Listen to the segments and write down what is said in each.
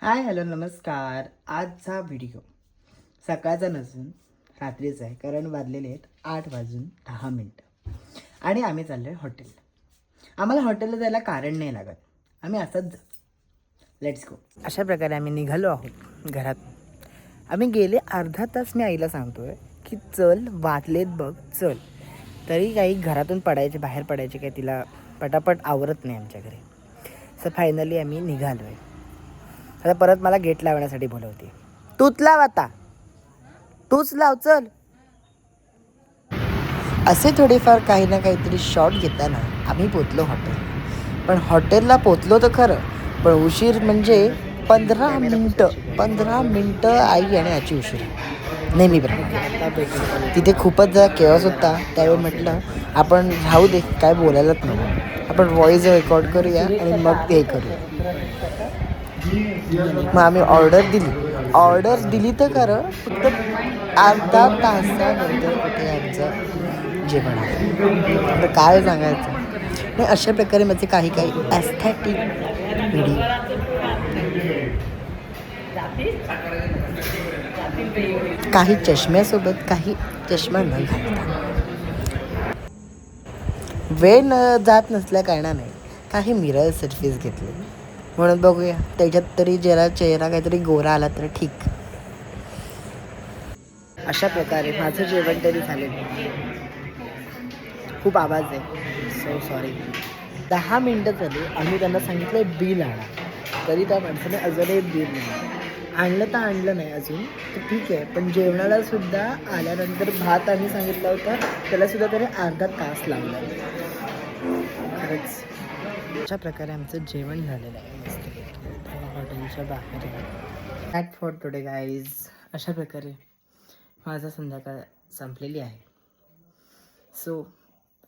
Hi hello नमस्कार. आजचा video सकाळचा नसून रात्रीचा आहे, कारण वाजलेले आहेत 8:10 आणि आम्ही चाललो आहे हॉटेलला. आम्हाला हॉटेलला जायला कारण नाही लागत, आम्ही असंच जाऊ. Let's go. अशा प्रकारे आम्ही निघालो आहोत घरात. आम्ही गेले अर्धा तास मी आईला सांगतोय की चल वाजलेत बघ चल, तरी काही घरातून बाहेर पडायचे काय तिला पटापट आवरत नाही आमच्या घरी. सो फायनली आम्ही निघालो आहे. आता परत मला गेट लावण्यासाठी बोलवते. तूच लाव आता, तूच लाव चल. असे थोडेफार काही ना काहीतरी शॉट घेताना आम्ही पोचलो हॉटेल. पण हॉटेलला पोचलो तर खरं, पण उशीर म्हणजे 15 मिनटं आई येण्याची उशीर. नेहमीप्रमाणे तिथे खूपच जरा केअस होता. त्यावेळी म्हटलं आपण राहू दे, काय बोलायलाच नको, आपण व्हॉईस रेकॉर्ड करूया आणि मग ते करूया. मग आम्ही ऑर्डर दिली तर खरं फक्त अर्धा तासानंतर कुठे आमचं जेवण आलं. आता काय सांगायचं नाही. अशा प्रकारे माझे काही ॲस्थेटिक व्हिडिओ, काही चष्म्यासोबत, काही चष्मा न घालता, वेळ जात नसल्या कारणाने काही मिरर सेल्फीज घेतले. म्हणून बघूया त्याच्यात तरी जरा चेहरा काहीतरी गोरा आला तर ठीक. अशा प्रकारे माझं जेवण तरी झालेलं. खूप आवाज आहे, सो सॉरी. 10 मिनटं झाली, आम्ही त्यांना सांगितलं बिल आणा, तरी त्या माणसाने अजूनही बिल नाही आणलं. तर आणलं नाही अजून तर ठीक आहे, पण जेवणाला सुद्धा आल्यानंतर भात आम्ही सांगितलं होतं त्यालासुद्धा त्याने अर्धा तास लावला. खरंच अशा प्रकारे आमचं जेवण झालेलं आहे मस्त हॉटेलच्या बाहेर. That for today guys. अशा प्रकारे माझा संध्याकाळ संपलेली आहे. सो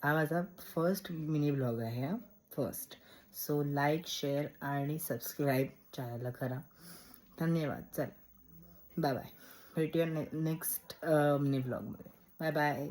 हा माझा फर्स्ट मिनी ब्लॉग आहे. फर्स्ट. सो लाईक, शेअर आणि सबस्क्राईब चॅनलला करा. धन्यवाद. चल बाय बाय. भेटूया नेक्स्ट मिनी ब्लॉगमध्ये. Bye bye.